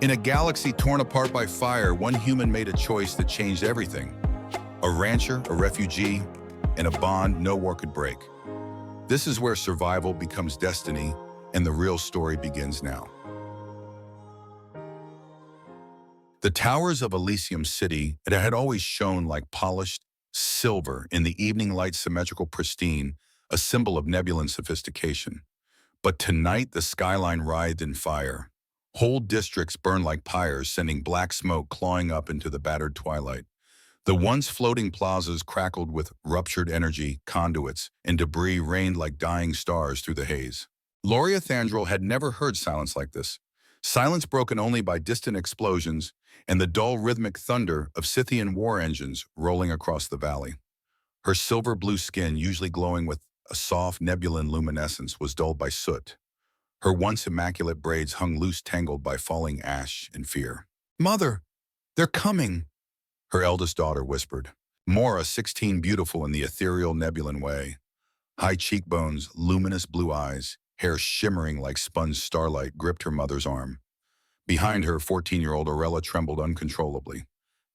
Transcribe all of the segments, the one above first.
In a galaxy torn apart by fire, one human made a choice that changed everything. A rancher, a refugee, and a bond no war could break. This is where survival becomes destiny, and the real story begins now. The towers of Elysium City that had always shone like polished silver in the evening light, symmetrical, pristine, a symbol of Nebulan sophistication. But tonight the skyline writhed in fire. Whole districts burned like pyres, sending black smoke clawing up into the battered twilight. The once floating plazas crackled with ruptured energy conduits, and debris rained like dying stars through the haze. Loria Thandril had never heard silence like this. Silence broken only by distant explosions and the dull rhythmic thunder of Scythian war engines rolling across the valley. Her silver-blue skin, usually glowing with a soft Nebulan luminescence, was dulled by soot. Her once immaculate braids hung loose, tangled by falling ash and fear. "Mother, they're coming," her eldest daughter whispered. Mora, 16, beautiful in the ethereal Nebulan way. High cheekbones, luminous blue eyes, hair shimmering like spun starlight, gripped her mother's arm. Behind her, 14-year-old Orella trembled uncontrollably.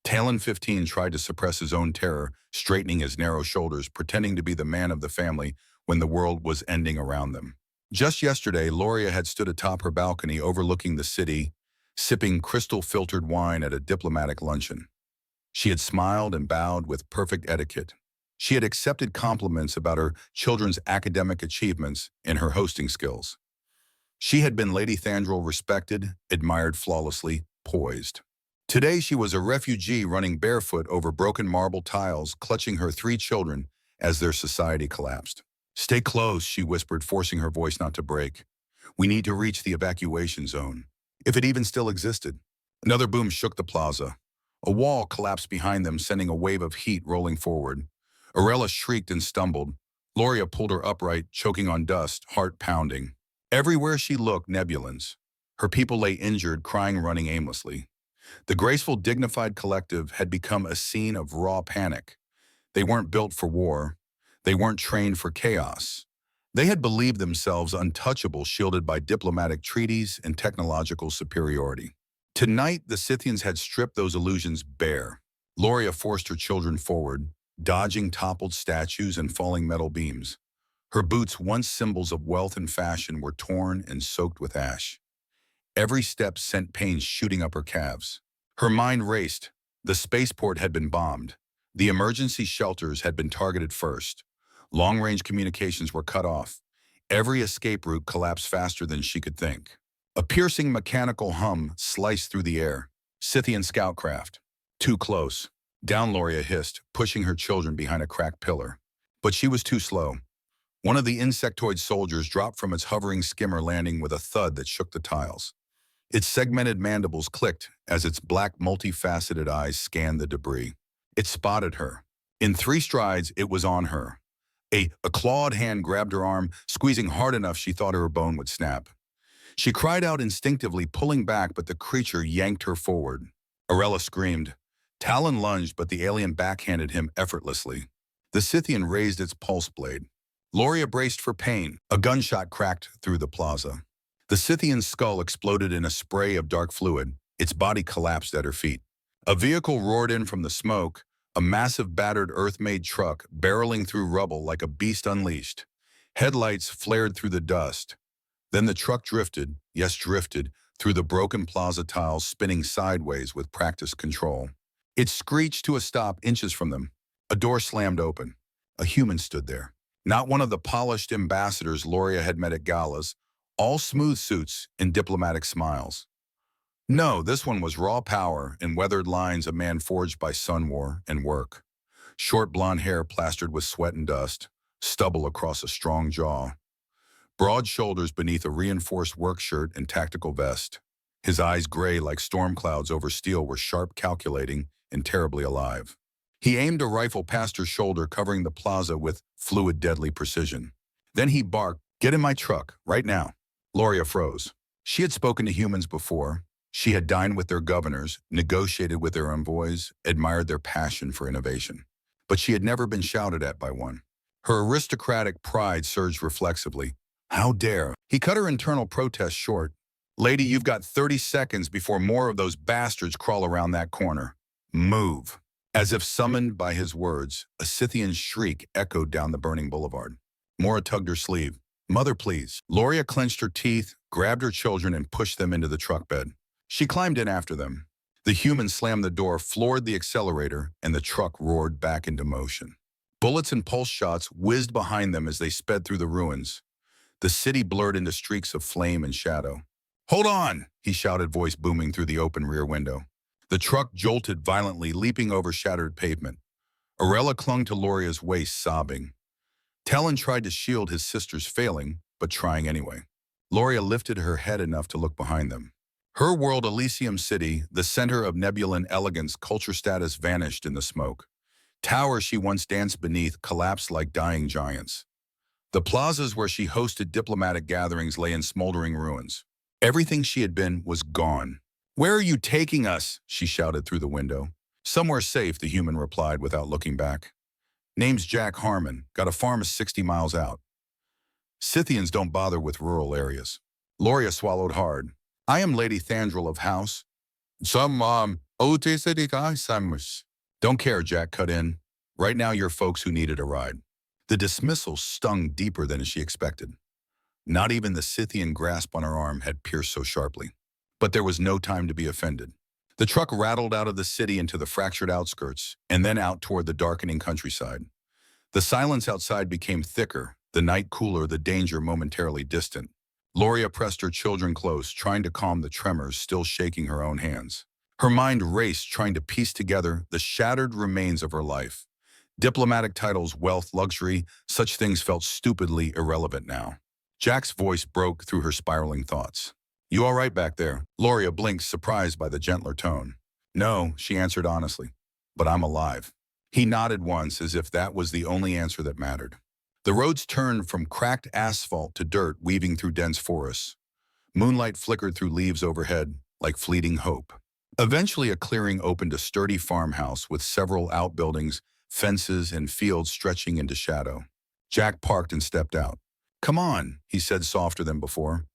Talon, 15, tried to suppress his own terror, straightening his narrow shoulders, pretending to be the man of the family when the world was ending around them. Just yesterday, Loria had stood atop her balcony overlooking the city, sipping crystal-filtered wine at a diplomatic luncheon. She had smiled and bowed with perfect etiquette. She had accepted compliments about her children's academic achievements and her hosting skills. She had been Lady Thandril, respected, admired, flawlessly, poised. Today she was a refugee running barefoot over broken marble tiles, clutching her 3 children as their society collapsed. "Stay close," she whispered, forcing her voice not to break. "We need to reach the evacuation zone, if it even still existed." Another boom shook the plaza. A wall collapsed behind them, sending a wave of heat rolling forward. Orella shrieked and stumbled. Loria pulled her upright, choking on dust, heart pounding. Everywhere she looked, Nebulans. Her people lay injured, crying, running aimlessly. The graceful, dignified collective had become a scene of raw panic. They weren't built for war. They weren't trained for chaos. They had believed themselves untouchable, shielded by diplomatic treaties and technological superiority. Tonight, the Scythians had stripped those illusions bare. Loria forced her children forward, dodging toppled statues and falling metal beams. Her boots, once symbols of wealth and fashion, were torn and soaked with ash. Every step sent pain shooting up her calves. Her mind raced. The spaceport had been bombed. The emergency shelters had been targeted first. Long-range communications were cut off. Every escape route collapsed faster than she could think. A piercing mechanical hum sliced through the air. Scythian scout craft. Too close. Down, Loria hissed, pushing her children behind a cracked pillar. But she was too slow. One of the insectoid soldiers dropped from its hovering skimmer, landing with a thud that shook the tiles. Its segmented mandibles clicked as its black, multifaceted eyes scanned the debris. It spotted her. In 3 strides, it was on her. A clawed hand grabbed her arm, squeezing hard enough she thought her bone would snap. She cried out instinctively, pulling back, but the creature yanked her forward. Orella screamed. Talon lunged, but the alien backhanded him effortlessly. The Scythian raised its pulse blade. Loria braced for pain. A gunshot cracked through the plaza. The Scythian's skull exploded in a spray of dark fluid. Its body collapsed at her feet. A vehicle roared in from the smoke, a massive battered Earth-made truck barreling through rubble like a beast unleashed. Headlights flared through the dust. Then the truck drifted, yes, drifted, through the broken plaza tiles, spinning sideways with practiced control. It screeched to a stop inches from them. A door slammed open. A human stood there. Not one of the polished ambassadors Loria had met at galas, all smooth suits and diplomatic smiles. No, this one was raw power and weathered lines, a man forged by sun war and work. Short blonde hair plastered with sweat and dust, stubble across a strong jaw. Broad shoulders beneath a reinforced work shirt and tactical vest. His eyes, gray like storm clouds over steel, were sharp, calculating, and terribly alive. He aimed a rifle past her shoulder, covering the plaza with fluid, deadly precision. Then he barked, "Get in my truck, right now." Loria froze. She had spoken to humans before. She had dined with their governors, negotiated with their envoys, admired their passion for innovation. But she had never been shouted at by one. Her aristocratic pride surged reflexively. How dare! He cut her internal protest short. Lady, you've got 30 seconds before more of those bastards crawl around that corner. Move. As if summoned by his words, a Scythian shriek echoed down the burning boulevard. Mora tugged her sleeve. Mother, please. Loria clenched her teeth, grabbed her children, and pushed them into the truck bed. She climbed in after them. The human slammed the door, floored the accelerator, and the truck roared back into motion. Bullets and pulse shots whizzed behind them as they sped through the ruins. The city blurred into streaks of flame and shadow. Hold on, he shouted, voice booming through the open rear window. The truck jolted violently, leaping over shattered pavement. Arella clung to Loria's waist, sobbing. Talon tried to shield his sisters, failing, but trying anyway. Loria lifted her head enough to look behind them. Her world, Elysium City, the center of Nebulan elegance, culture status, vanished in the smoke. Towers she once danced beneath collapsed like dying giants. The plazas where she hosted diplomatic gatherings lay in smoldering ruins. Everything she had been was gone. Where are you taking us? She shouted through the window. Somewhere safe, the human replied without looking back. Name's Jack Harmon. Got a farm 60 miles out. Scythians don't bother with rural areas. Loria swallowed hard. I am Lady Thandril of House. Don't care, Jack cut in. Right now you're folks who needed a ride. The dismissal stung deeper than she expected. Not even the Scythian grasp on her arm had pierced so sharply. But there was no time to be offended. The truck rattled out of the city into the fractured outskirts, and then out toward the darkening countryside. The silence outside became thicker, the night cooler, the danger momentarily distant. Loria pressed her children close, trying to calm the tremors still shaking her own hands. Her mind raced, trying to piece together the shattered remains of her life. Diplomatic titles, wealth, luxury, such things felt stupidly irrelevant now. Jack's voice broke through her spiraling thoughts. You all right back there? Loria blinked, surprised by the gentler tone. No, she answered honestly, but I'm alive. He nodded once, as if that was the only answer that mattered. The roads turned from cracked asphalt to dirt, weaving through dense forests. Moonlight flickered through leaves overhead, like fleeting hope. Eventually, a clearing opened, a sturdy farmhouse with several outbuildings, fences, and fields stretching into shadow. Jack parked and stepped out. Come on, he said softer than before.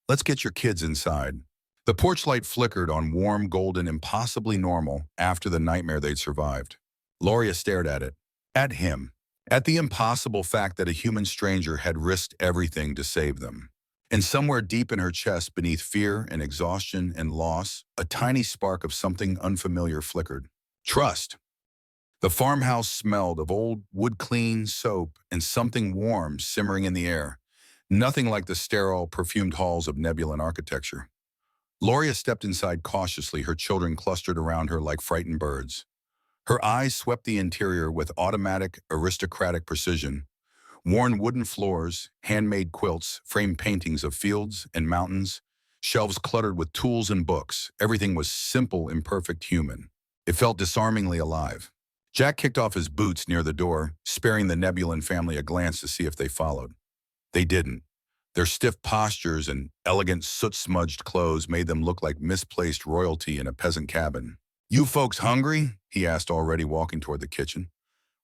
Let's get your kids inside. The porch light flickered on warm, golden, impossibly normal after the nightmare they'd survived. Loria stared at it. At him. At the impossible fact that a human stranger had risked everything to save them. And somewhere deep in her chest, beneath fear and exhaustion and loss, a tiny spark of something unfamiliar flickered. Trust. The farmhouse smelled of old wood-clean soap and something warm simmering in the air. Nothing like the sterile, perfumed halls of Nebulan architecture. Loria stepped inside cautiously, her children clustered around her like frightened birds. Her eyes swept the interior with automatic, aristocratic precision. Worn wooden floors, handmade quilts, framed paintings of fields and mountains, shelves cluttered with tools and books. Everything was simple, imperfect, human. It felt disarmingly alive. Jack kicked off his boots near the door, sparing the Nebulan family a glance to see if they followed. They didn't. Their stiff postures and elegant soot-smudged clothes made them look like misplaced royalty in a peasant cabin. You folks hungry? He asked, already walking toward the kitchen.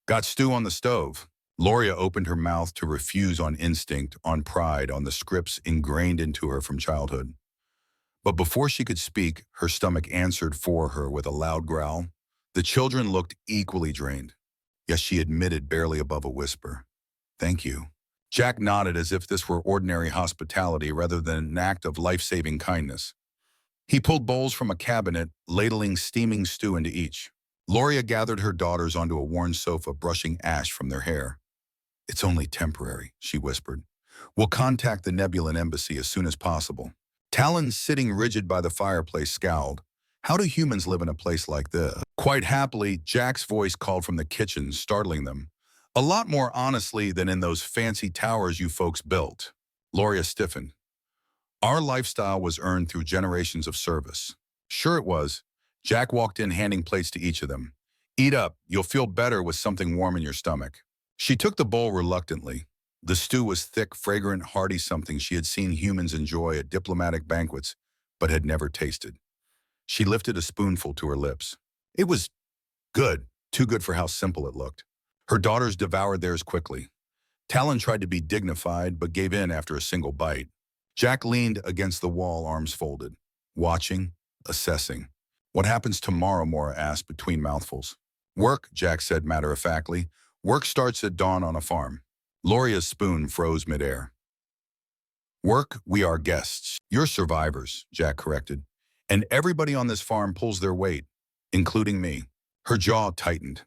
Got stew on the stove. Loria opened her mouth to refuse on instinct, on pride, on the scripts ingrained into her from childhood. But before she could speak, her stomach answered for her with a loud growl. The children looked equally drained. Yes, she admitted, barely above a whisper. Thank you. Jack nodded as if this were ordinary hospitality rather than an act of life-saving kindness. He pulled bowls from a cabinet, ladling steaming stew into each. Loria gathered her daughters onto a worn sofa, brushing ash from their hair. It's only temporary, she whispered. We'll contact the Nebulan embassy as soon as possible. Talon, sitting rigid by the fireplace, scowled. How do humans live in a place like this? Quite happily, Jack's voice called from the kitchen, startling them. A lot more honestly than in those fancy towers you folks built. Loria stiffened. Our lifestyle was earned through generations of service. Sure it was. Jack walked in, handing plates to each of them. Eat up. You'll feel better with something warm in your stomach. She took the bowl reluctantly. The stew was thick, fragrant, hearty, something she had seen humans enjoy at diplomatic banquets, but had never tasted. She lifted a spoonful to her lips. It was good, too good for how simple it looked. Her daughters devoured theirs quickly. Talon tried to be dignified, but gave in after a single bite. Jack leaned against the wall, arms folded, watching, assessing. What happens tomorrow, Mora asked between mouthfuls. Work, Jack said matter-of-factly. Work starts at dawn on a farm. Loria's spoon froze midair. Work, we are guests. You're survivors, Jack corrected. And everybody on this farm pulls their weight, including me. Her jaw tightened.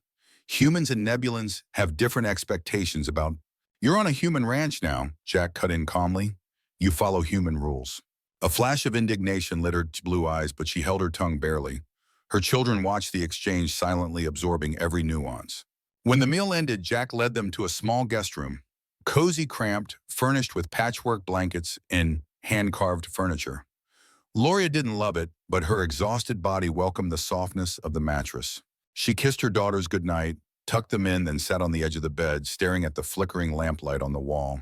Humans and Nebulans have different expectations about... You're on a human ranch now, Jack cut in calmly. You follow human rules. A flash of indignation lit her blue eyes, but she held her tongue barely. Her children watched the exchange, silently absorbing every nuance. When the meal ended, Jack led them to a small guest room. Cozy, cramped, furnished with patchwork blankets and hand-carved furniture. Loria didn't love it, but her exhausted body welcomed the softness of the mattress. She kissed her daughters goodnight, tucked them in, then sat on the edge of the bed, staring at the flickering lamplight on the wall.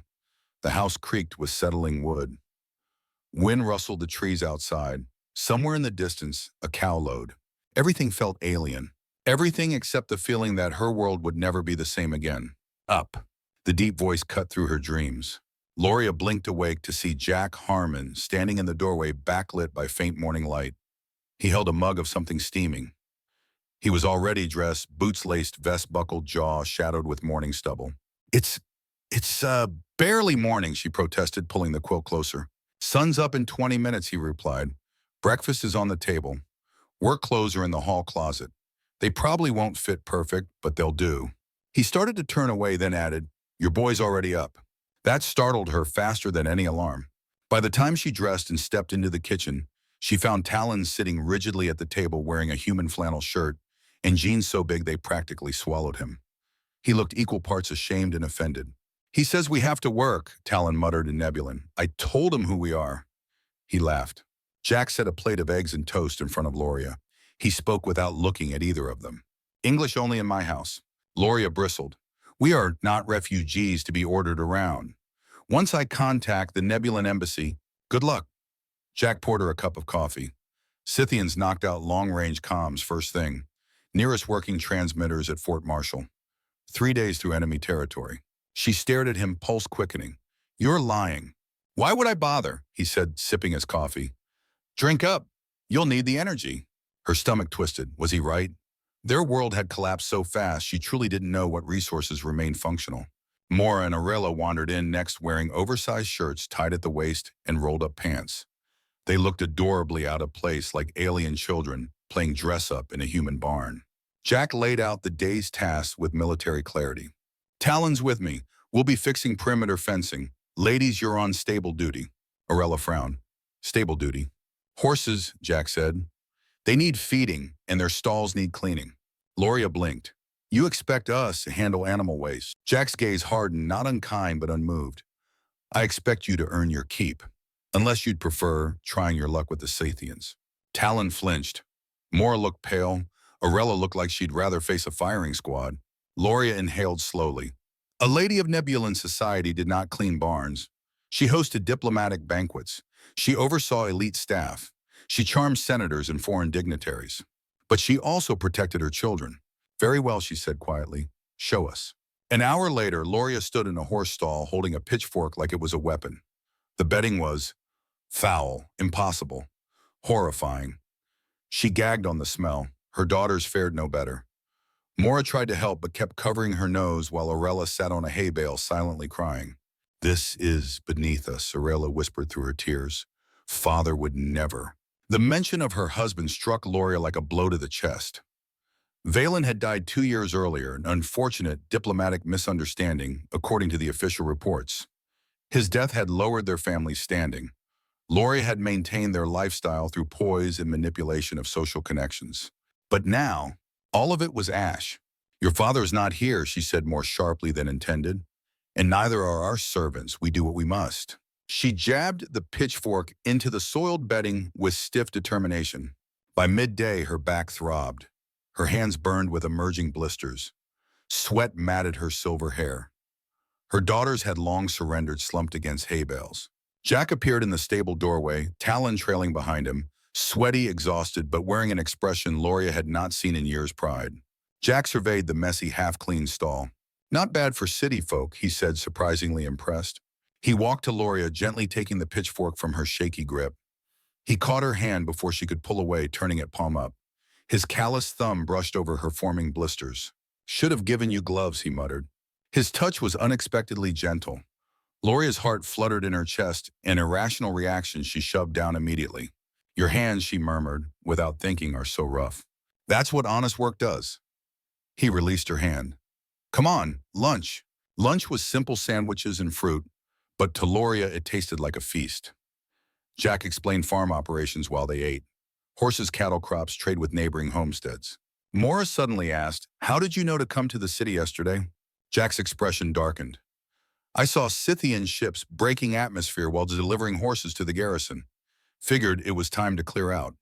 The house creaked with settling wood. Wind rustled the trees outside. Somewhere in the distance, a cow lowed. Everything felt alien. Everything except the feeling that her world would never be the same again. Up. The deep voice cut through her dreams. Loria blinked awake to see Jack Harmon standing in the doorway, backlit by faint morning light. He held a mug of something steaming. He was already dressed, boots laced, vest buckled, jaw shadowed with morning stubble. It's barely morning, she protested, pulling the quilt closer. Sun's up in 20 minutes, he replied. Breakfast is on the table. Work clothes are in the hall closet. They probably won't fit perfect, but they'll do. He started to turn away, then added, Your boy's already up. That startled her faster than any alarm. By the time she dressed and stepped into the kitchen, she found Talon sitting rigidly at the table wearing a human flannel shirt and jeans so big they practically swallowed him. He looked equal parts ashamed and offended. He says we have to work, Talon muttered in Nebulan. I told him who we are. He laughed. Jack set a plate of eggs and toast in front of Loria. He spoke without looking at either of them. English only in my house. Loria bristled. We are not refugees to be ordered around. Once I contact the Nebulan embassy, good luck. Jack poured her a cup of coffee. Scythians knocked out long-range comms first thing. Nearest working transmitters at Fort Marshall. 3 days through enemy territory. She stared at him, pulse quickening. You're lying. Why would I bother? He said, sipping his coffee. Drink up. You'll need the energy. Her stomach twisted. Was he right? Their world had collapsed so fast she truly didn't know what resources remained functional. Mora and Arella wandered in next, wearing oversized shirts tied at the waist and rolled-up pants. They looked adorably out of place, like alien children playing dress-up in a human barn. Jack laid out the day's tasks with military clarity. Talon's with me. We'll be fixing perimeter fencing. Ladies, you're on stable duty. Arella frowned. Stable duty. Horses, Jack said. They need feeding, and their stalls need cleaning. Loria blinked. You expect us to handle animal waste. Jack's gaze hardened, not unkind but unmoved. I expect you to earn your keep, unless you'd prefer trying your luck with the Scythians. Talon flinched. Mora looked pale. Arella looked like she'd rather face a firing squad. Loria inhaled slowly. A lady of Nebulan society did not clean barns. She hosted diplomatic banquets. She oversaw elite staff. She charmed senators and foreign dignitaries. But she also protected her children. Very well, she said quietly. Show us. An hour later, Loria stood in a horse stall holding a pitchfork like it was a weapon. The bedding was foul, impossible, horrifying. She gagged on the smell. Her daughters fared no better. Mora tried to help but kept covering her nose while Arella sat on a hay bale silently crying. This is beneath us, Arella whispered through her tears. Father would never. The mention of her husband struck Loria like a blow to the chest. Valen had died 2 years earlier, an unfortunate diplomatic misunderstanding, according to the official reports. His death had lowered their family's standing. Loria had maintained their lifestyle through poise and manipulation of social connections. But now, all of it was ash. Your father is not here, she said more sharply than intended. And neither are our servants. We do what we must. She jabbed the pitchfork into the soiled bedding with stiff determination. By midday, her back throbbed. Her hands burned with emerging blisters. Sweat matted her silver hair. Her daughters had long surrendered, slumped against hay bales. Jack appeared in the stable doorway, Talon trailing behind him, sweaty, exhausted, but wearing an expression Loria had not seen in years prior. Jack surveyed the messy, half-clean stall. Not bad for city folk, he said, surprisingly impressed. He walked to Loria, gently taking the pitchfork from her shaky grip. He caught her hand before she could pull away, turning it palm up. His calloused thumb brushed over her forming blisters. "Should have given you gloves," he muttered. His touch was unexpectedly gentle. Loria's heart fluttered in her chest, an irrational reaction she shoved down immediately. "Your hands," she murmured, without thinking, "are so rough." "That's what honest work does." He released her hand. "Come on, lunch." Lunch was simple sandwiches and fruit, but to Loria it tasted like a feast. Jack explained farm operations while they ate. Horses, cattle, crops trade with neighboring homesteads. Morris suddenly asked, "How did you know to come to the city yesterday?" Jack's expression darkened. "I saw Scythian ships breaking atmosphere while delivering horses to the garrison. Figured it was time to clear out.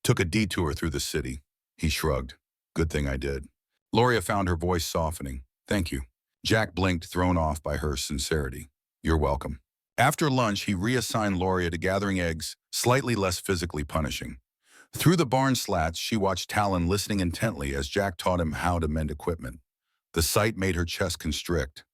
Took a detour through the city." He shrugged. "Good thing I did." Loria found her voice softening. "Thank you." Jack blinked, thrown off by her sincerity. "You're welcome." After lunch, he reassigned Loria to gathering eggs, slightly less physically punishing. Through the barn slats, she watched Talon, listening intently as Jack taught him how to mend equipment. The sight made her chest constrict.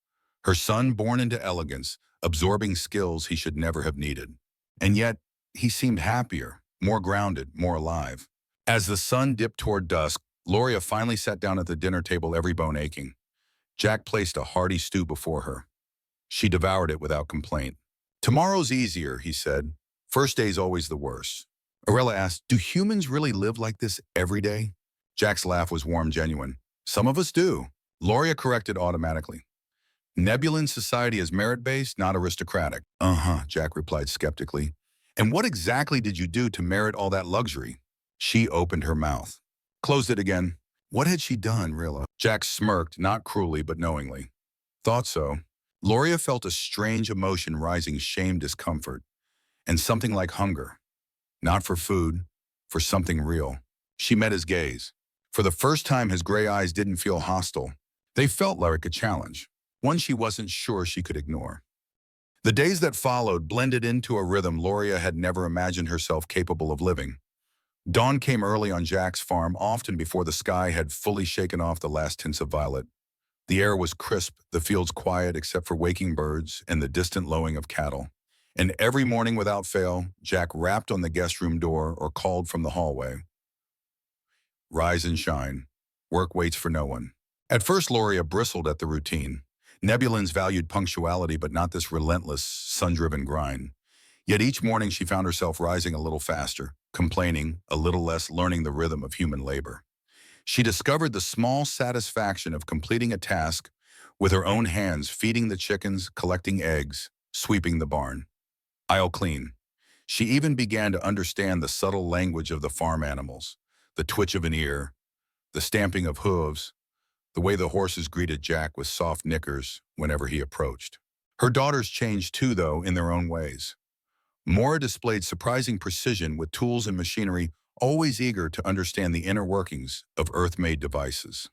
Her son, born into elegance, absorbing skills he should never have needed. And yet, he seemed happier, more grounded, more alive. As the sun dipped toward dusk, Loria finally sat down at the dinner table, every bone aching. Jack placed a hearty stew before her. She devoured it without complaint. "Tomorrow's easier," he said. "First day's always the worst." Arella asked, "Do humans really live like this every day?" Jack's laugh was warm, genuine. "Some of us do." Loria corrected automatically. "Nebulan society is merit-based, not aristocratic." "Uh-huh," Jack replied skeptically. "And what exactly did you do to merit all that luxury?" She opened her mouth. Closed it again. What had she done, Rilla? Jack smirked, not cruelly but knowingly. "Thought so." Loria felt a strange emotion rising, shame, discomfort, and something like hunger. Not for food, for something real. She met his gaze. For the first time, his gray eyes didn't feel hostile. They felt like a challenge, one she wasn't sure she could ignore. The days that followed blended into a rhythm Loria had never imagined herself capable of living. Dawn came early on Jack's farm, often before the sky had fully shaken off the last tints of violet. The air was crisp, the fields quiet except for waking birds and the distant lowing of cattle. And every morning without fail, Jack rapped on the guest room door or called from the hallway. "Rise and shine. Work waits for no one." At first, Loria bristled at the routine. Nebulans valued punctuality, but not this relentless, sun-driven grind. Yet each morning she found herself rising a little faster, complaining, a little less, learning the rhythm of human labor. She discovered the small satisfaction of completing a task with her own hands, feeding the chickens, collecting eggs, sweeping the barn. "I'll clean." She even began to understand the subtle language of the farm animals, the twitch of an ear, the stamping of hooves, the way the horses greeted Jack with soft nickers whenever he approached. Her daughters changed too, though, in their own ways. Mora displayed surprising precision with tools and machinery, always eager to understand the inner workings of Earth-made devices.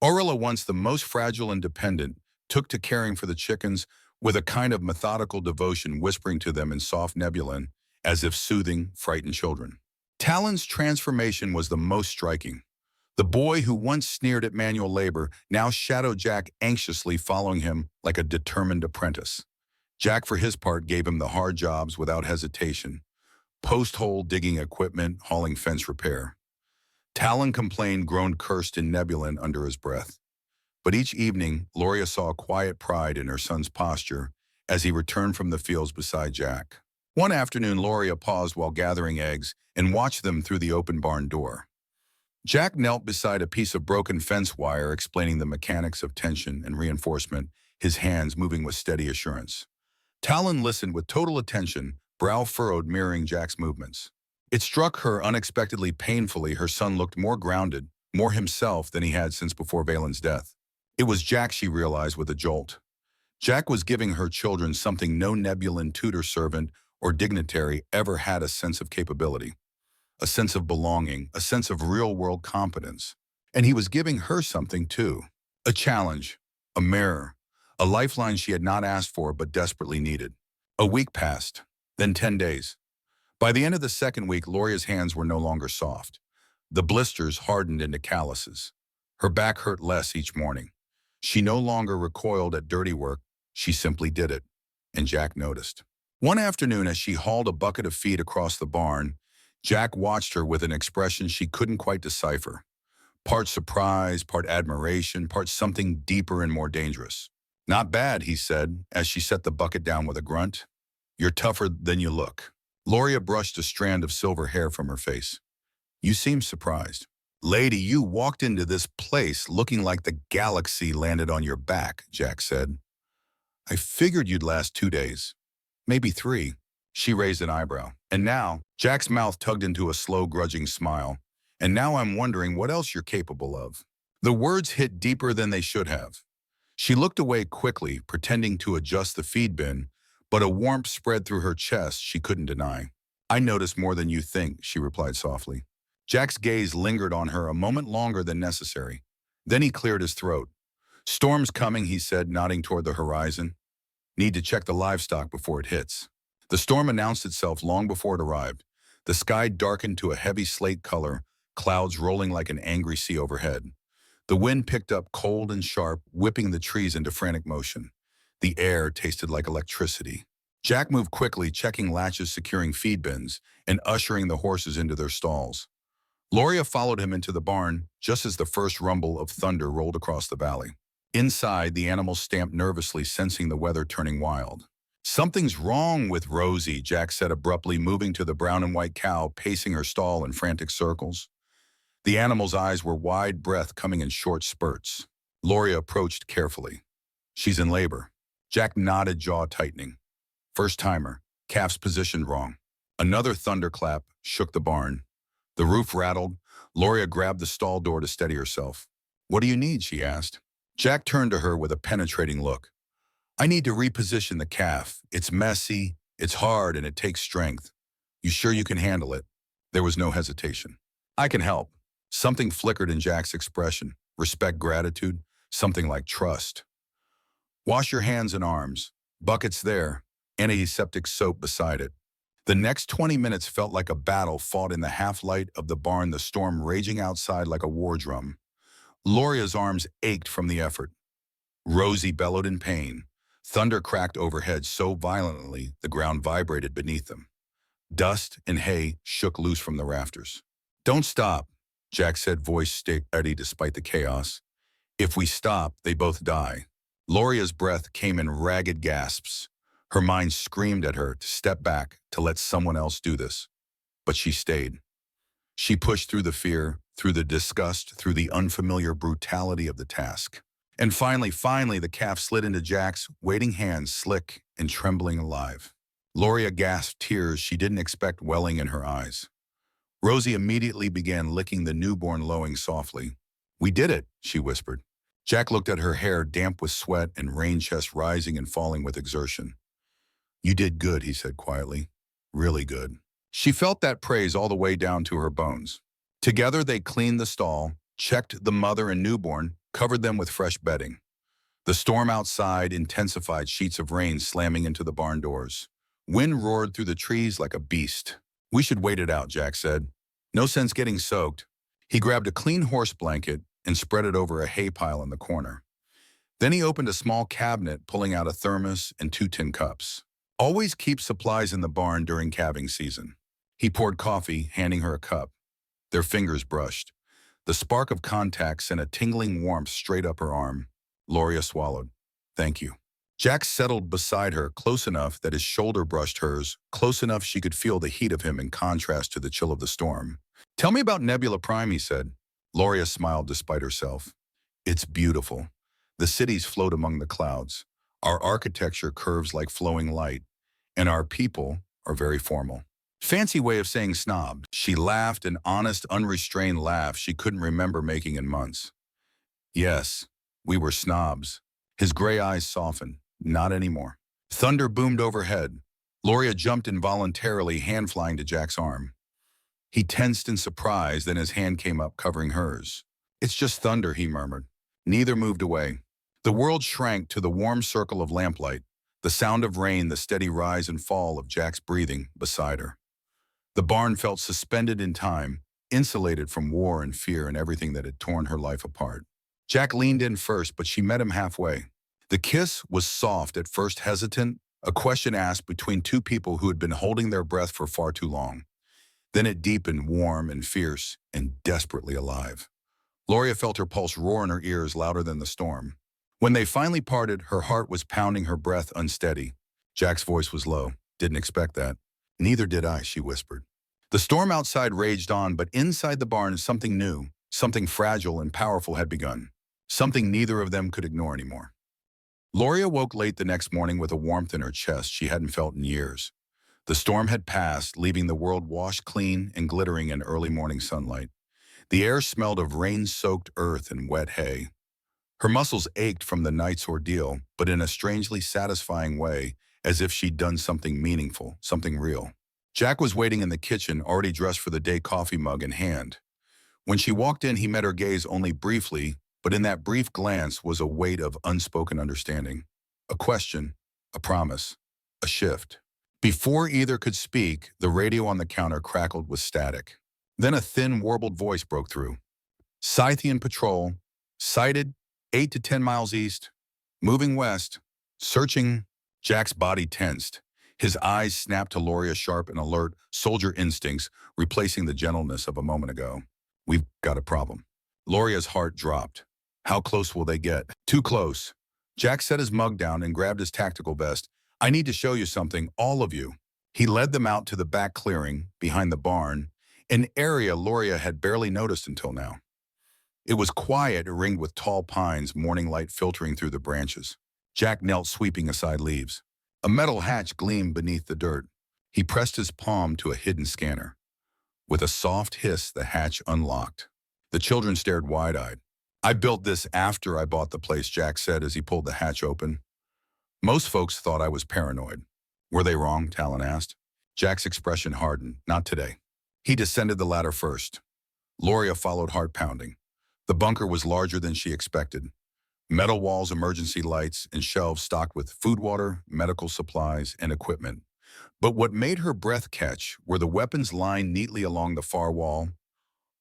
Orilla, once the most fragile and dependent, took to caring for the chickens with a kind of methodical devotion, whispering to them in soft Nebulan, as if soothing frightened children. Talon's transformation was the most striking. The boy who once sneered at manual labor now shadowed Jack, anxiously following him like a determined apprentice. Jack, for his part, gave him the hard jobs without hesitation. Post-hole digging equipment, hauling fence repair. Talon complained, groaned, cursed in Nebulan under his breath. But each evening, Loria saw a quiet pride in her son's posture as he returned from the fields beside Jack. One afternoon, Loria paused while gathering eggs and watched them through the open barn door. Jack knelt beside a piece of broken fence wire, explaining the mechanics of tension and reinforcement, his hands moving with steady assurance. Talon listened with total attention, brow furrowed, mirroring Jack's movements. It struck her unexpectedly painfully her son looked more grounded, more himself than he had since before Valen's death. It was Jack, she realized with a jolt. Jack was giving her children something no Nebulan tutor, servant, or dignitary ever had: a sense of capability, a sense of belonging, a sense of real-world competence. And he was giving her something too. A challenge, a mirror, a lifeline she had not asked for but desperately needed. A week passed, then 10 days. By the end of the second week, Loria's hands were no longer soft. The blisters hardened into calluses. Her back hurt less each morning. She no longer recoiled at dirty work, she simply did it. and Jack noticed. One afternoon, as she hauled a bucket of feed across the barn, Jack watched her with an expression she couldn't quite decipher. Part surprise, part admiration, part something deeper and more dangerous. "Not bad," he said, as she set the bucket down with a grunt. "You're tougher than you look." Gloria brushed a strand of silver hair from her face. "You seem surprised." "Lady, you walked into this place looking like the galaxy landed on your back," Jack said. "I figured you'd last 2 days. Maybe 3. She raised an eyebrow. "And now," Jack's mouth tugged into a slow, grudging smile, "and now I'm wondering what else you're capable of." The words hit deeper than they should have. She looked away quickly, pretending to adjust the feed bin, but a warmth spread through her chest she couldn't deny. "I notice more than you think," she replied softly. Jack's gaze lingered on her a moment longer than necessary. Then he cleared his throat. "Storm's coming," he said, nodding toward the horizon. "Need to check the livestock before it hits." The storm announced itself long before it arrived. The sky darkened to a heavy slate color, clouds rolling like an angry sea overhead. The wind picked up cold and sharp, whipping the trees into frantic motion. The air tasted like electricity. Jack moved quickly, checking latches, securing feed bins, and ushering the horses into their stalls. Gloria followed him into the barn just as the first rumble of thunder rolled across the valley. Inside, the animals stamped nervously, sensing the weather turning wild. "Something's wrong with Rosie," Jack said abruptly, moving to the brown and white cow, pacing her stall in frantic circles. The animal's eyes were wide, breath coming in short spurts. Gloria approached carefully. "She's in labor." Jack nodded, jaw tightening. "First timer. Calf's positioned wrong." Another thunderclap shook the barn. The roof rattled. Gloria grabbed the stall door to steady herself. "What do you need?" she asked. Jack turned to her with a penetrating look. "I need to reposition the calf. It's messy, it's hard, and it takes strength. You sure you can handle it?" There was no hesitation. "I can help." Something flickered in Jack's expression. Respect, gratitude, something like trust. "Wash your hands and arms. Buckets there. Antiseptic soap beside it." The next 20 minutes felt like a battle fought in the half-light of the barn, the storm raging outside like a war drum. Gloria's arms ached from the effort. Rosie bellowed in pain. Thunder cracked overhead so violently the ground vibrated beneath them. Dust and hay shook loose from the rafters. "Don't stop," Jack said, voice steady despite the chaos. "If we stop, they both die." Gloria's breath came in ragged gasps. Her mind screamed at her to step back, to let someone else do this. But she stayed. She pushed through the fear, through the disgust, through the unfamiliar brutality of the task. And finally, the calf slid into Jack's waiting hands, slick and trembling alive. Gloria gasped, tears she didn't expect welling in her eyes. Rosie immediately began licking the newborn, lowing softly. "We did it," she whispered. Jack looked at her hair, damp with sweat and rain chest rising and falling with exertion. "You did good," he said quietly. "Really good." She felt that praise all the way down to her bones. Together they cleaned the stall, checked the mother and newborn, covered them with fresh bedding. The storm outside intensified, sheets of rain slamming into the barn doors. Wind roared through the trees like a beast. "We should wait it out," Jack said. "No sense getting soaked." He grabbed a clean horse blanket and spread it over a hay pile in the corner. Then he opened a small cabinet, pulling out a thermos and 2 tin cups. "Always keep supplies in the barn during calving season." He poured coffee, handing her a cup. Their fingers brushed. The spark of contact sent a tingling warmth straight up her arm. Gloria swallowed. "Thank you." Jack settled beside her, close enough that his shoulder brushed hers, close enough she could feel the heat of him in contrast to the chill of the storm. "Tell me about Nebula Prime," he said. Gloria smiled despite herself. "It's beautiful. The cities float among the clouds. Our architecture curves like flowing light, and our people are very formal." Fancy way of saying snob. She laughed, an honest, unrestrained laugh she couldn't remember making in months. "Yes, we were snobs." His gray eyes softened. "Not anymore." Thunder boomed overhead. Gloria jumped involuntarily, hand flying to Jack's arm. He tensed in surprise, then his hand came up, covering hers. "It's just thunder," he murmured. Neither moved away. The world shrank to the warm circle of lamplight, the sound of rain, the steady rise and fall of Jack's breathing beside her. The barn felt suspended in time, insulated from war and fear and everything that had torn her life apart. Jack leaned in first, but she met him halfway. The kiss was soft, at first hesitant, A question asked between two people who had been holding their breath for far too long. Then it deepened, warm and fierce and desperately alive. Loria felt her pulse roar in her ears louder than the storm. When they finally parted, her heart was pounding, her breath unsteady. Jack's voice was low. Didn't expect that. Neither did I, she whispered. The storm outside raged on, but inside the barn, something new, something fragile and powerful had begun. Something neither of them could ignore anymore. Loria woke late the next morning with a warmth in her chest she hadn't felt in years. The storm had passed, leaving the world washed clean and glittering in early morning sunlight. The air smelled of rain-soaked earth and wet hay. Her muscles ached from the night's ordeal, but in a strangely satisfying way, as if she'd done something meaningful, something real. Jack was waiting in the kitchen, already dressed for the day, coffee mug in hand. When she walked in, he met her gaze only briefly, but in that brief glance was a weight of unspoken understanding. A question, a promise, a shift. Before either could speak, the radio on the counter crackled with static. Then a thin, warbled voice broke through. Scythian patrol, sighted 8 to 10 miles east, moving west, searching. Jack's body tensed. His eyes snapped to Loria's sharp and alert soldier instincts, replacing the gentleness of a moment ago. We've got a problem. Loria's heart dropped. How close will they get? Too close. Jack set his mug down and grabbed his tactical vest. I need to show you something, all of you. He led them out to the back clearing, behind the barn, an area Loria had barely noticed until now. It was quiet, ringed with tall pines, morning light filtering through the branches. Jack knelt, sweeping aside leaves. A metal hatch gleamed beneath the dirt. He pressed his palm to a hidden scanner. With a soft hiss, the hatch unlocked. The children stared wide-eyed. I built this after I bought the place, Jack said as he pulled the hatch open. Most folks thought I was paranoid. Were they wrong? Talon asked. Jack's expression hardened. Not today. He descended the ladder first. Loria followed, heart pounding. The bunker was larger than she expected. Metal walls, emergency lights, and shelves stocked with food, water, medical supplies, and equipment. But what made her breath catch were the weapons lined neatly along the far wall.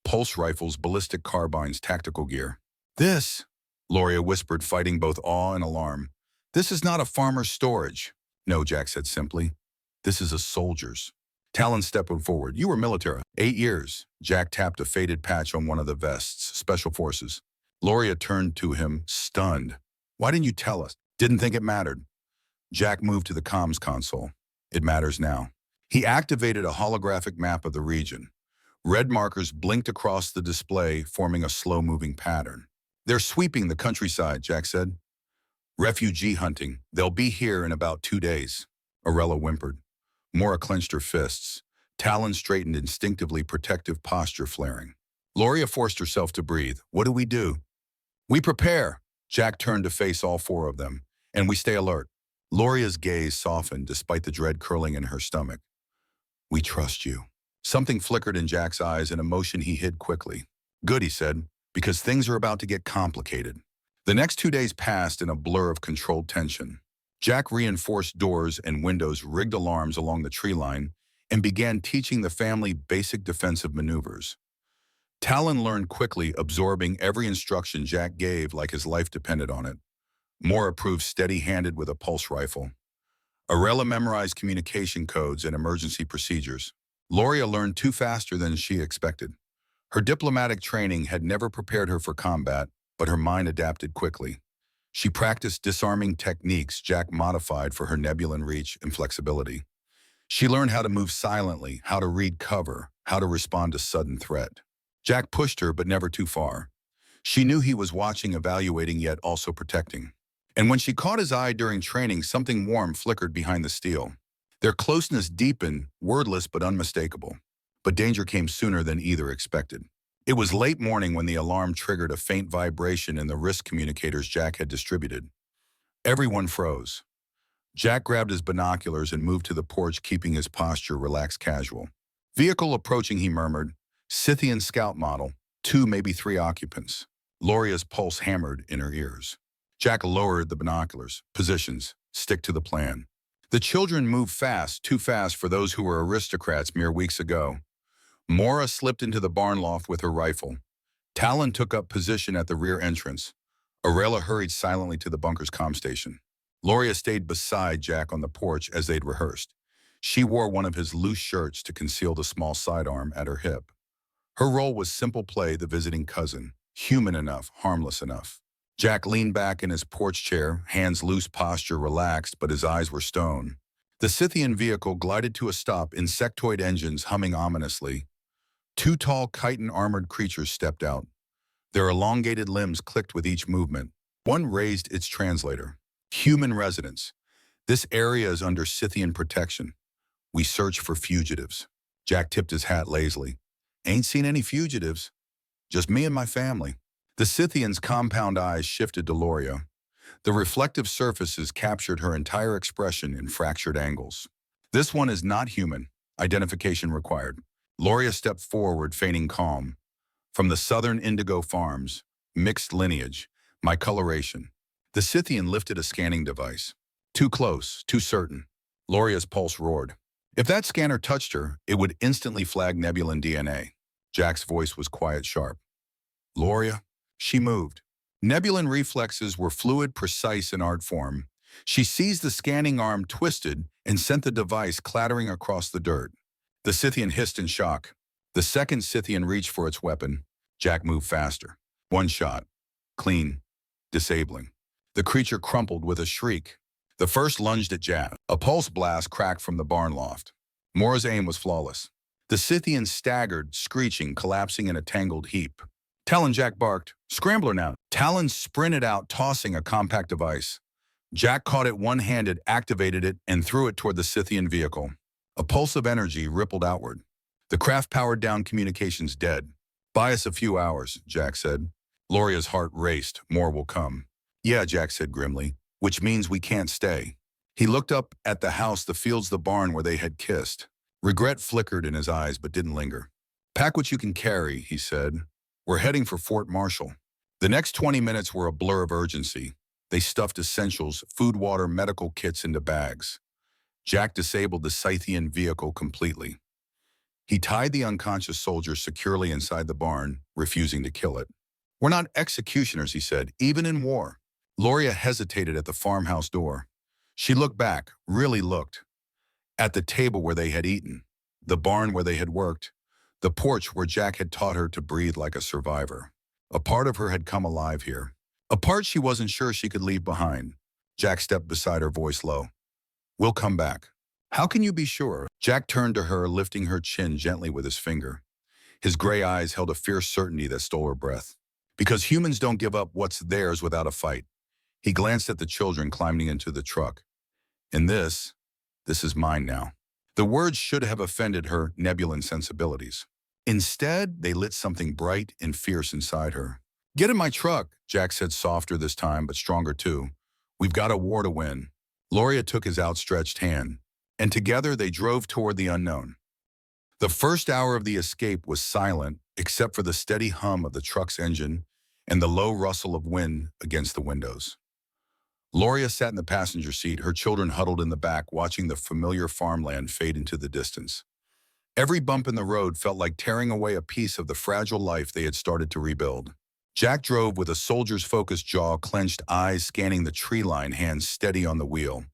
Pulse rifles, ballistic carbines, tactical gear. This, Loria whispered, fighting both awe and alarm. This is not a farmer's storage. No, Jack said simply. This is a soldier's. Talon stepped forward. You were military. 8 years. Jack tapped a faded patch on one of the vests. Special Forces. Loria turned to him, stunned. Why didn't you tell us? Didn't think it mattered. Jack moved to the comms console. It matters now. He activated a holographic map of the region. Red markers blinked across the display, forming a slow-moving pattern. They're sweeping the countryside, Jack said. Refugee hunting. They'll be here in about 2 days. Arella whimpered. Mora clenched her fists. Talon straightened instinctively, protective posture flaring. Loria forced herself to breathe. What do we do? We prepare. Jack turned to face all 4 of them. And we stay alert. Loria's gaze softened despite the dread curling in her stomach. We trust you. Something flickered in Jack's eyes, an emotion he hid quickly. Good, he said, because things are about to get complicated. The next 2 days passed in a blur of controlled tension. Jack reinforced doors and windows, rigged alarms along the tree line, and began teaching the family basic defensive maneuvers. Talon learned quickly, absorbing every instruction Jack gave like his life depended on it. Mora proved steady-handed with a pulse rifle. Arella memorized communication codes and emergency procedures. Loria learned too faster than she expected. Her diplomatic training had never prepared her for combat, but her mind adapted quickly. She practiced disarming techniques Jack modified for her Nebulan reach and flexibility. She learned how to move silently, how to read cover, how to respond to sudden threat. Jack pushed her, but never too far. She knew he was watching, evaluating, yet also protecting. And when she caught his eye during training, something warm flickered behind the steel. Their closeness deepened, wordless but unmistakable. But danger came sooner than either expected. It was late morning when the alarm triggered a faint vibration in the risk communicators Jack had distributed. Everyone froze. Jack grabbed his binoculars and moved to the porch, keeping his posture relaxed, casual. Vehicle approaching, he murmured. Scythian scout model, 2, maybe 3 occupants. Loria's pulse hammered in her ears. Jack lowered the binoculars. Positions. Stick to the plan. The children moved fast, too fast for those who were aristocrats mere weeks ago. Mora slipped into the barn loft with her rifle. Talon took up position at the rear entrance. Arella hurried silently to the bunker's comm station. Loria stayed beside Jack on the porch as they'd rehearsed. She wore one of his loose shirts to conceal the small sidearm at her hip. Her role was simple play the visiting cousin, human enough, harmless enough. Jack leaned back in his porch chair, hands loose, posture relaxed, but his eyes were stone. The Scythian vehicle glided to a stop, insectoid engines humming ominously. Two tall chitin-armored creatures stepped out. Their elongated limbs clicked with each movement. One raised its translator. Human residence. This area is under Scythian protection. We search for fugitives. Jack tipped his hat lazily. Ain't seen any fugitives. Just me and my family. The Scythian's compound eyes shifted to Loria. The reflective surfaces captured her entire expression in fractured angles. This one is not human. Identification required. Loria stepped forward, feigning calm. From the southern indigo farms, mixed lineage, my coloration. The Scythian lifted a scanning device. Too close, too certain. Loria's pulse roared. If that scanner touched her, it would instantly flag Nebulan DNA. Jack's voice was quiet, sharp. Loria? She moved. Nebulan reflexes were fluid, precise in art form. She seized the scanning arm, twisted, and sent the device clattering across the dirt. The Scythian hissed in shock. The second Scythian reached for its weapon. Jack moved faster. One shot. Clean. Disabling. The creature crumpled with a shriek. The first lunged at Jack. A pulse blast cracked from the barn loft. Mora's aim was flawless. The Scythian staggered, screeching, collapsing in a tangled heap. Talon, Jack barked. Scrambler now. Talon sprinted out, tossing a compact device. Jack caught it one-handed, activated it, and threw it toward the Scythian vehicle. A pulse of energy rippled outward. The craft powered down, communications dead. Buy us a few hours, Jack said. Loria's heart raced. More will come. Yeah, Jack said grimly, which means we can't stay. He looked up at the house, the fields, the barn where they had kissed. Regret flickered in his eyes but didn't linger. Pack what you can carry, he said. We're heading for Fort Marshall. The next 20 minutes were a blur of urgency. They stuffed essentials, food, water, medical kits into bags. Jack disabled the Scythian vehicle completely. He tied the unconscious soldier securely inside the barn, refusing to kill it. We're not executioners, he said, even in war. Loria hesitated at the farmhouse door. She looked back, really looked. At the table where they had eaten, the barn where they had worked, the porch where Jack had taught her to breathe like a survivor. A part of her had come alive here. A part she wasn't sure she could leave behind. Jack stepped beside her, voice low. We'll come back. How can you be sure? Jack turned to her, lifting her chin gently with his finger. His gray eyes held a fierce certainty that stole her breath. Because humans don't give up what's theirs without a fight. He glanced at the children climbing into the truck. And this is mine now. The words should have offended her Nebulan sensibilities. Instead, they lit something bright and fierce inside her. Get in my truck, Jack said, softer this time, but stronger too. We've got a war to win. Loria took his outstretched hand, and together they drove toward the unknown. The first hour of the escape was silent, except for the steady hum of the truck's engine and the low rustle of wind against the windows. Loria sat in the passenger seat, her children huddled in the back, watching the familiar farmland fade into the distance. Every bump in the road felt like tearing away a piece of the fragile life they had started to rebuild. Jack drove with a soldier's focused jaw, clenched eyes scanning the tree line, hands steady on the wheel.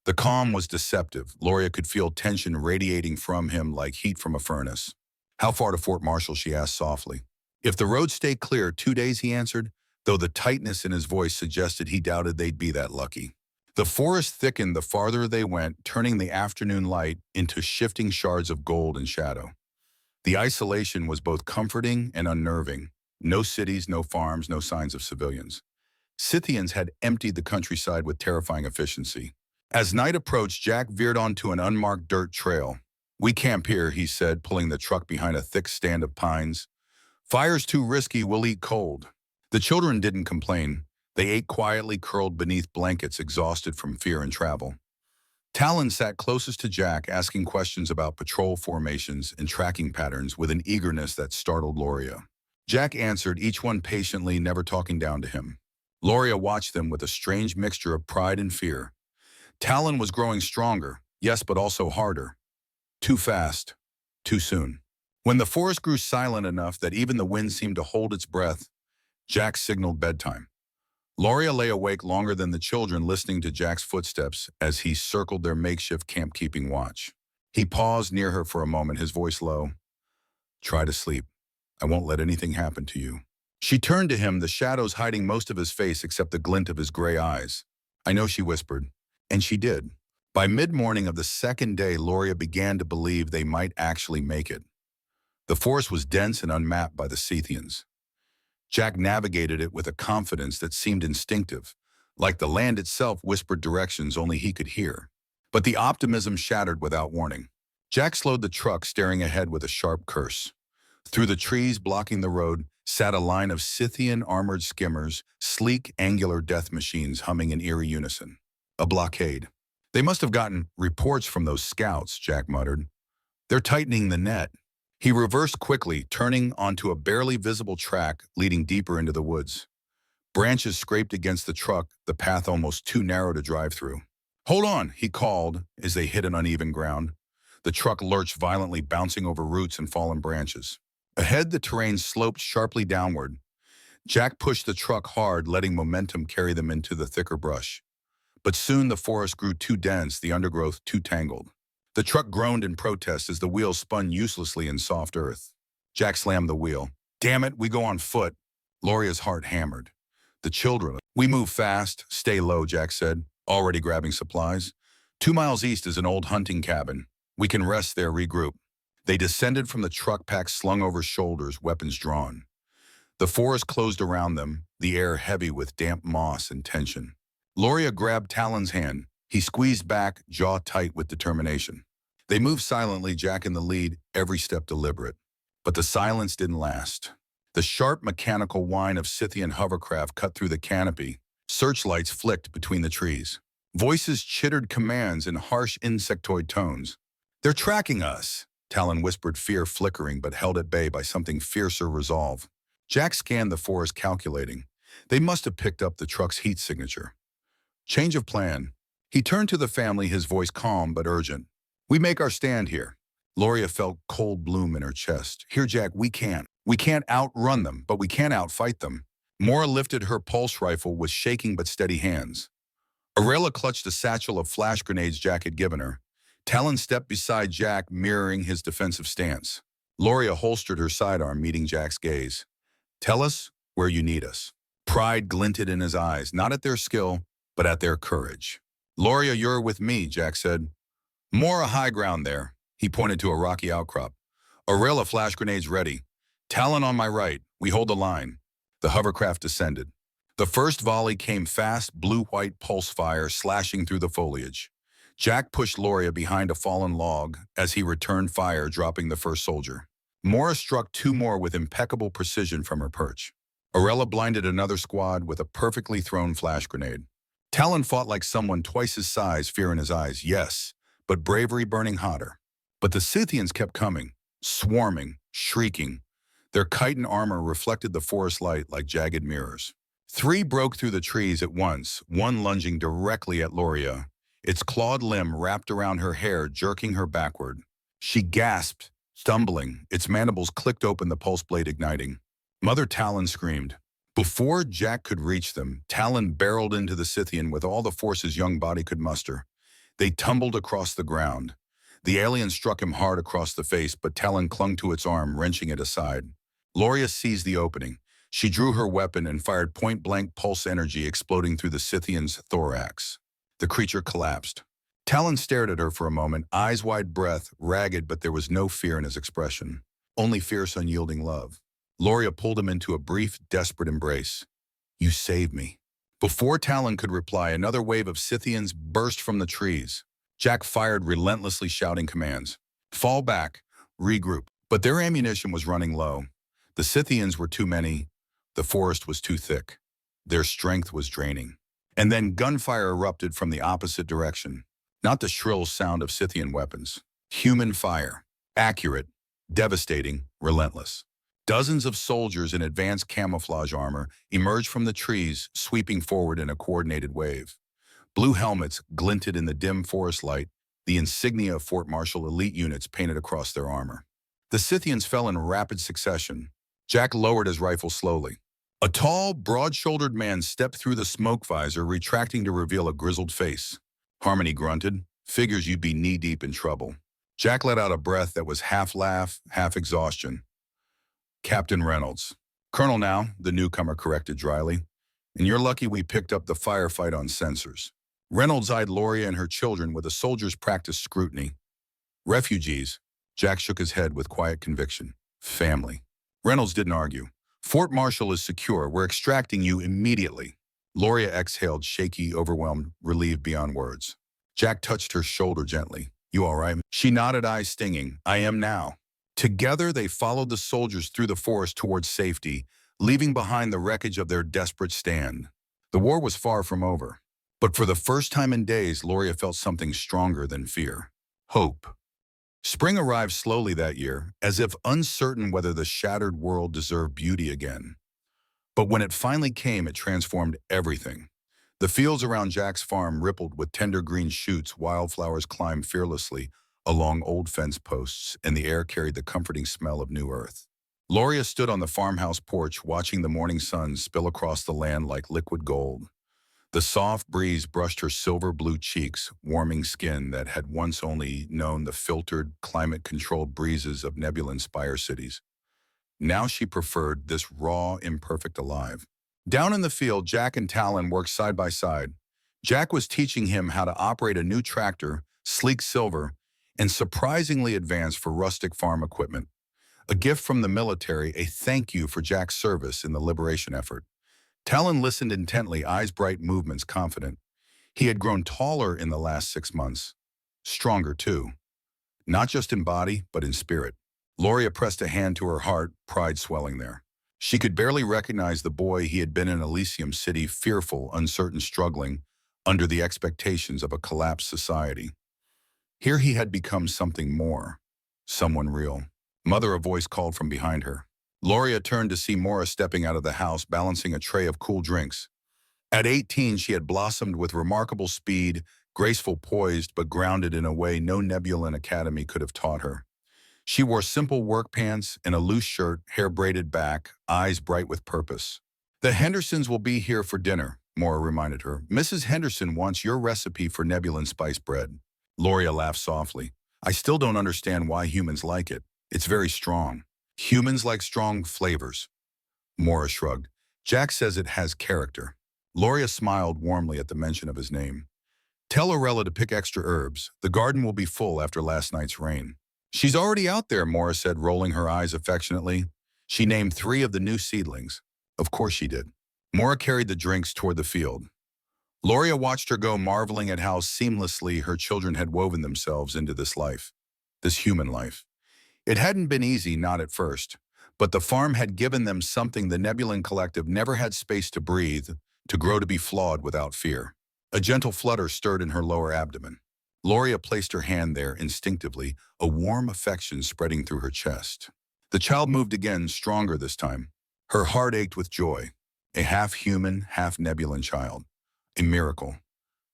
The calm was deceptive. Loria could feel tension radiating from him like heat from a furnace. How far to Fort Marshall, she asked softly. If the road stayed clear, 2 days, he answered, though the tightness in his voice suggested he doubted they'd be that lucky. The forest thickened the farther they went, turning the afternoon light into shifting shards of gold and shadow. The isolation was both comforting and unnerving. No cities, no farms, no signs of civilians. Scythians had emptied the countryside with terrifying efficiency. As night approached, Jack veered onto an unmarked dirt trail. We camp here, he said, pulling the truck behind a thick stand of pines. Fire's too risky, we'll eat cold. The children didn't complain. They ate quietly, curled beneath blankets, exhausted from fear and travel. Talon sat closest to Jack, asking questions about patrol formations and tracking patterns with an eagerness that startled Loria. Jack answered, each one patiently, never talking down to him. Loria watched them with a strange mixture of pride and fear. Talon was growing stronger, yes, but also harder. Too fast, too soon. When the forest grew silent enough that even the wind seemed to hold its breath, Jack signaled bedtime. Loria lay awake longer than the children, listening to Jack's footsteps as he circled their makeshift camp-keeping watch. He paused near her for a moment, his voice low. Try to sleep. I won't let anything happen to you. She turned to him, the shadows hiding most of his face except the glint of his gray eyes. I know, she whispered. And she did. By mid-morning of the second day, Loria began to believe they might actually make it. The forest was dense and unmapped by the Scythians. Jack navigated it with a confidence that seemed instinctive, like the land itself whispered directions only he could hear. But the optimism shattered without warning. Jack slowed the truck, staring ahead with a sharp curse. Through the trees blocking the road sat a line of Scythian armored skimmers, sleek, angular death machines humming in eerie unison. A blockade. They must have gotten reports from those scouts, Jack muttered. They're tightening the net. He reversed quickly, turning onto a barely visible track leading deeper into the woods. Branches scraped against the truck, the path almost too narrow to drive through. Hold on, he called as they hit an uneven ground. The truck lurched violently, bouncing over roots and fallen branches. Ahead, the terrain sloped sharply downward. Jack pushed the truck hard, letting momentum carry them into the thicker brush. But soon the forest grew too dense, the undergrowth too tangled. The truck groaned in protest as the wheels spun uselessly in soft earth. Jack slammed the wheel. Damn it, we go on foot. Loria's heart hammered. The children. We move fast, stay low, Jack said, already grabbing supplies. 2 miles east is an old hunting cabin. We can rest there, regroup. They descended from the truck, packs slung over shoulders, weapons drawn. The forest closed around them, the air heavy with damp moss and tension. Loria grabbed Talon's hand. He squeezed back, jaw tight with determination. They moved silently, Jack in the lead, every step deliberate. But the silence didn't last. The sharp mechanical whine of Scythian hovercraft cut through the canopy. Searchlights flicked between the trees. Voices chittered commands in harsh insectoid tones. They're tracking us, Talon whispered, fear flickering but held at bay by something fiercer resolve. Jack scanned the forest, calculating. They must have picked up the truck's heat signature. Change of plan. He turned to the family, his voice calm but urgent. We make our stand here. Loria felt cold bloom in her chest. Here, Jack, we can't. We can't outrun them, but we can outfight them. Mora lifted her pulse rifle with shaking but steady hands. Aurelia clutched a satchel of flash grenades Jack had given her. Talon stepped beside Jack, mirroring his defensive stance. Loria holstered her sidearm, meeting Jack's gaze. Tell us where you need us. Pride glinted in his eyes, not at their skill, but at their courage. Loria, you're with me, Jack said. Mora, high ground there. He pointed to a rocky outcrop. Aurelia, flash grenades ready. Talon on my right. We hold the line. The hovercraft descended. The first volley came fast, blue-white pulse fire slashing through the foliage. Jack pushed Loria behind a fallen log as he returned fire, dropping the first soldier. Mora struck 2 more with impeccable precision from her perch. Aurelia blinded another squad with a perfectly thrown flash grenade. Talon fought like someone twice his size, fear in his eyes, yes, but bravery burning hotter. But the Scythians kept coming, swarming, shrieking. Their chitin armor reflected the forest light like jagged mirrors. 3 broke through the trees at once, one lunging directly at Loria, its clawed limb wrapped around her hair, jerking her backward. She gasped, stumbling, its mandibles clicked open, the pulse blade igniting. Mother Talon screamed. Before Jack could reach them, Talon barreled into the Scythian with all the force his young body could muster. They tumbled across the ground. The alien struck him hard across the face, but Talon clung to its arm, wrenching it aside. Loria seized the opening. She drew her weapon and fired point-blank pulse energy exploding through the Scythian's thorax. The creature collapsed. Talon stared at her for a moment, eyes wide, breath ragged, but there was no fear in his expression. Only fierce, unyielding love. Loria pulled him into a brief, desperate embrace. You saved me. Before Talon could reply, another wave of Scythians burst from the trees. Jack fired relentlessly, shouting commands. Fall back, regroup. But their ammunition was running low. The Scythians were too many. The forest was too thick. Their strength was draining. And then gunfire erupted from the opposite direction. Not the shrill sound of Scythian weapons. Human fire. Accurate, devastating, relentless. Dozens of soldiers in advanced camouflage armor emerged from the trees, sweeping forward in a coordinated wave. Blue helmets glinted in the dim forest light, the insignia of Fort Marshall elite units painted across their armor. The Scythians fell in rapid succession. Jack lowered his rifle slowly. A tall, broad-shouldered man stepped through the smoke visor, retracting to reveal a grizzled face. Harmony grunted. Figures you'd be knee-deep in trouble. Jack let out a breath that was half laugh, half exhaustion. Captain Reynolds. Colonel now, the newcomer corrected dryly. And you're lucky we picked up the firefight on sensors. Reynolds eyed Loria and her children with a soldier's practiced scrutiny. Refugees. Jack shook his head with quiet conviction. Family. Reynolds didn't argue. Fort Marshall is secure. We're extracting you immediately. Loria exhaled, shaky, overwhelmed, relieved beyond words. Jack touched her shoulder gently. You all right? She nodded, eyes stinging. I am now. Together, they followed the soldiers through the forest towards safety, leaving behind the wreckage of their desperate stand. The war was far from over. But for the first time in days, Loria felt something stronger than fear. Hope. Spring arrived slowly that year, as if uncertain whether the shattered world deserved beauty again. But when it finally came, it transformed everything. The fields around Jack's farm rippled with tender green shoots, wildflowers climbed fearlessly along old fence posts, and the air carried the comforting smell of new earth. Loria stood on the farmhouse porch, watching the morning sun spill across the land like liquid gold. The soft breeze brushed her silver-blue cheeks, warming skin that had once only known the filtered, climate-controlled breezes of nebula-inspired cities. Now she preferred this raw, imperfect alive. Down in the field, Jack and Talon worked side by side. Jack was teaching him how to operate a new tractor, sleek silver, and surprisingly advanced for rustic farm equipment. A gift from the military, a thank you for Jack's service in the liberation effort. Talon listened intently, eyes bright, movements confident. He had grown taller in the last 6 months. Stronger, too. Not just in body, but in spirit. Loria pressed a hand to her heart, pride swelling there. She could barely recognize the boy he had been in Elysium City, fearful, uncertain, struggling, under the expectations of a collapsed society. Here he had become something more, someone real. Mother, a voice called from behind her. Loria turned to see Mora stepping out of the house, balancing a tray of cool drinks. At 18, she had blossomed with remarkable speed, graceful, poised, but grounded in a way no Nebulan Academy could have taught her. She wore simple work pants and a loose shirt, hair braided back, eyes bright with purpose. The Hendersons will be here for dinner, Mora reminded her. Mrs. Henderson wants your recipe for Nebulan spice bread. Loria laughed softly. I still don't understand why humans like it. It's very strong. Humans like strong flavors. Mora shrugged. Jack says it has character. Loria smiled warmly at the mention of his name. Tell Orella to pick extra herbs. The garden will be full after last night's rain. She's already out there, Mora said, rolling her eyes affectionately. She named 3 of the new seedlings. Of course she did. Mora carried the drinks toward the field. Loria watched her go, marveling at how seamlessly her children had woven themselves into this life, this human life. It hadn't been easy, not at first, but the farm had given them something the Nebulan Collective never had space to breathe, to grow, to be flawed without fear. A gentle flutter stirred in her lower abdomen. Loria placed her hand there instinctively, a warm affection spreading through her chest. The child moved again, stronger this time. Her heart ached with joy. A half-human, half-Nebulan child. A miracle.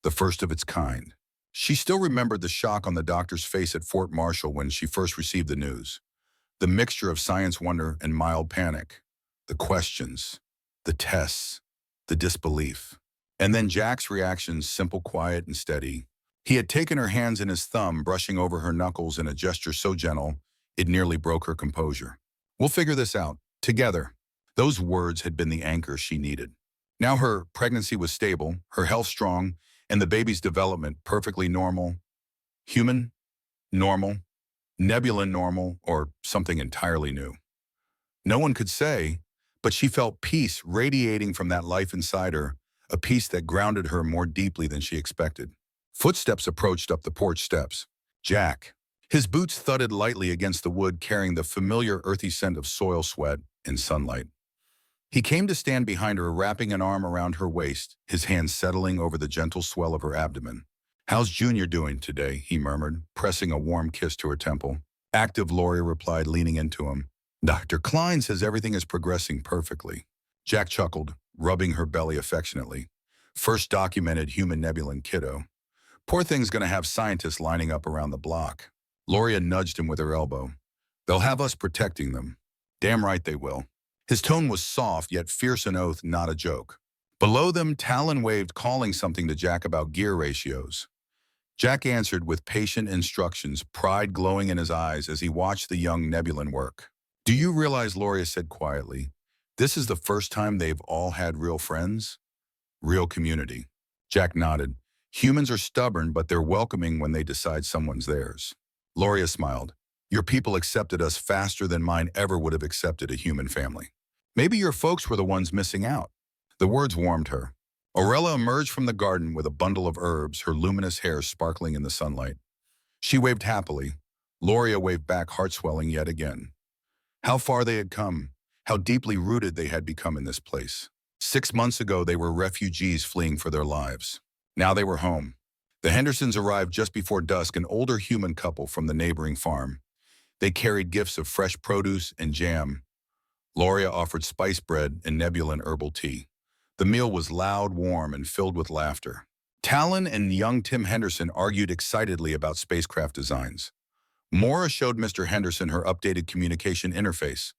The first of its kind. She still remembered the shock on the doctor's face at Fort Marshall when she first received the news. The mixture of science wonder and mild panic. The questions. The tests. The disbelief. And then Jack's reactions, simple, quiet, and steady. He had taken her hands in his thumb, brushing over her knuckles in a gesture so gentle, it nearly broke her composure. We'll figure this out. Together. Those words had been the anchor she needed. Now her pregnancy was stable, her health strong, and the baby's development perfectly normal. Human, normal, Nebulan normal, or something entirely new. No one could say, but she felt peace radiating from that life inside her, a peace that grounded her more deeply than she expected. Footsteps approached up the porch steps. Jack. His boots thudded lightly against the wood, carrying the familiar earthy scent of soil, sweat, and sunlight. He came to stand behind her, wrapping an arm around her waist, his hand settling over the gentle swell of her abdomen. How's Junior doing today? He murmured, pressing a warm kiss to her temple. Active, Loria replied, leaning into him. Dr. Klein says everything is progressing perfectly. Jack chuckled, rubbing her belly affectionately. First documented human Nebulan kiddo. Poor thing's gonna have scientists lining up around the block. Loria nudged him with her elbow. They'll have us protecting them. Damn right they will. His tone was soft, yet fierce an oath, not a joke. Below them, Talon waved, calling something to Jack about gear ratios. Jack answered with patient instructions, pride glowing in his eyes as he watched the young Nebulan work. "Do you realize," Loria said quietly, "this is the first time they've all had real friends? Real community?" Jack nodded. "Humans are stubborn, but they're welcoming when they decide someone's theirs." Loria smiled. "Your people accepted us faster than mine ever would have accepted a human family. Maybe your folks were the ones missing out." The words warmed her. Aurella emerged from the garden with a bundle of herbs, her luminous hair sparkling in the sunlight. She waved happily. Loria waved back, heart-swelling yet again. How far they had come, how deeply rooted they had become in this place. 6 months ago, they were refugees fleeing for their lives. Now they were home. The Hendersons arrived just before dusk, an older human couple from the neighboring farm. They carried gifts of fresh produce and jam. Loria offered spice bread and Nebulan herbal tea. The meal was loud, warm, and filled with laughter. Talon and young Tim Henderson argued excitedly about spacecraft designs. Mora showed Mr. Henderson her updated communication interface.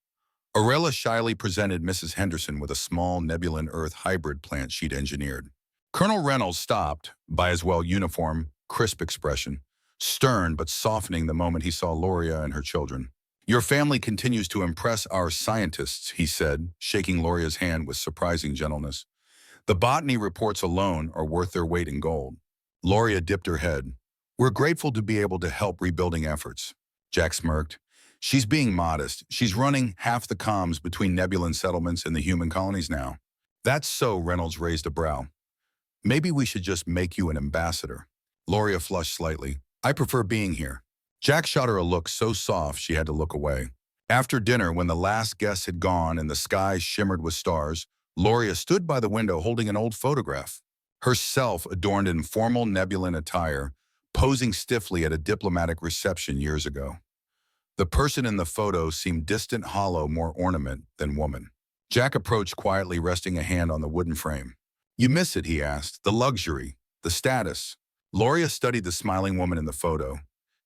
Aurella shyly presented Mrs. Henderson with a small Nebulan Earth hybrid plant she'd engineered. Colonel Reynolds stopped, by his well-uniform, crisp expression, stern but softening the moment he saw Loria and her children. "Your family continues to impress our scientists," he said, shaking Loria's hand with surprising gentleness. "The botany reports alone are worth their weight in gold." Loria dipped her head. "We're grateful to be able to help rebuilding efforts." Jack smirked. "She's being modest. She's running half the comms between Nebulan settlements and the human colonies now." "That's so," Reynolds raised a brow. "Maybe we should just make you an ambassador." Loria flushed slightly. "I prefer being here." Jack shot her a look so soft she had to look away. After dinner, when the last guests had gone and the sky shimmered with stars, Loria stood by the window holding an old photograph. Herself adorned in formal Nebulan attire, posing stiffly at a diplomatic reception years ago. The person in the photo seemed distant, hollow, more ornament than woman. Jack approached quietly, resting a hand on the wooden frame. "You miss it?" he asked. "The luxury, the status." Loria studied the smiling woman in the photo,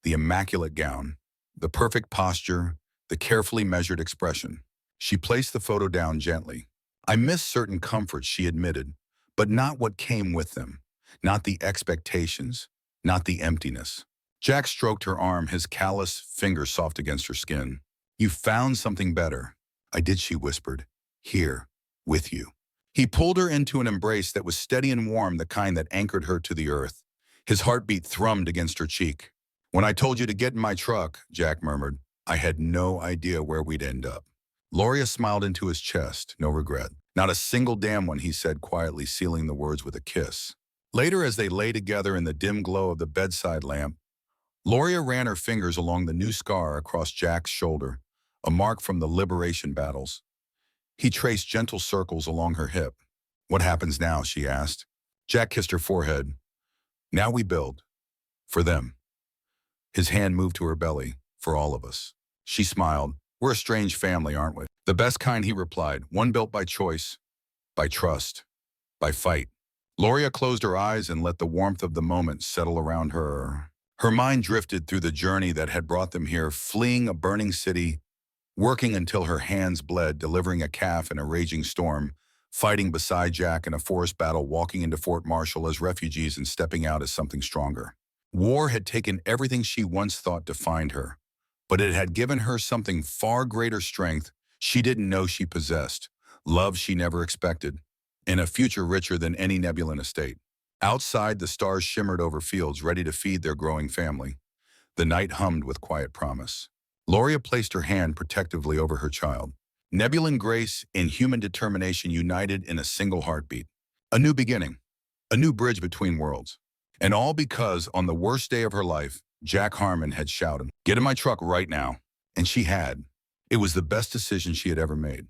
the immaculate gown, the perfect posture, the carefully measured expression. She placed the photo down gently. "I miss certain comforts," she admitted, "but not what came with them, not the expectations, not the emptiness." Jack stroked her arm, his callous fingers soft against her skin. "You found something better." "I did," she whispered. "Here, with you." He pulled her into an embrace that was steady and warm, the kind that anchored her to the earth. His heartbeat thrummed against her cheek. "When I told you to get in my truck," Jack murmured, "I had no idea where we'd end up." Loria smiled into his chest, no regret. "Not a single damn one," he said quietly, sealing the words with a kiss. Later, as they lay together in the dim glow of the bedside lamp, Loria ran her fingers along the new scar across Jack's shoulder, a mark from the liberation battles. He traced gentle circles along her hip. "What happens now?" she asked. Jack kissed her forehead. "Now we build. For them." His hand moved to her belly. "For all of us." She smiled. "We're a strange family, aren't we?" "The best kind," he replied. "One built by choice, by trust, by fight." Loria closed her eyes and let the warmth of the moment settle around her. Her mind drifted through the journey that had brought them here, fleeing a burning city, working until her hands bled, delivering a calf in a raging storm, fighting beside Jack in a forest battle, walking into Fort Marshall as refugees and stepping out as something stronger. War had taken everything she once thought defined her, but it had given her something far greater: strength she didn't know she possessed, love she never expected, and a future richer than any Nebulan estate. Outside, the stars shimmered over fields ready to feed their growing family. The night hummed with quiet promise. Loria placed her hand protectively over her child. Nebulan grace and human determination united in a single heartbeat. A new beginning, a new bridge between worlds. And all because, on the worst day of her life, Jack Harmon had shouted, "Get in my truck right now." And she had. It was the best decision she had ever made.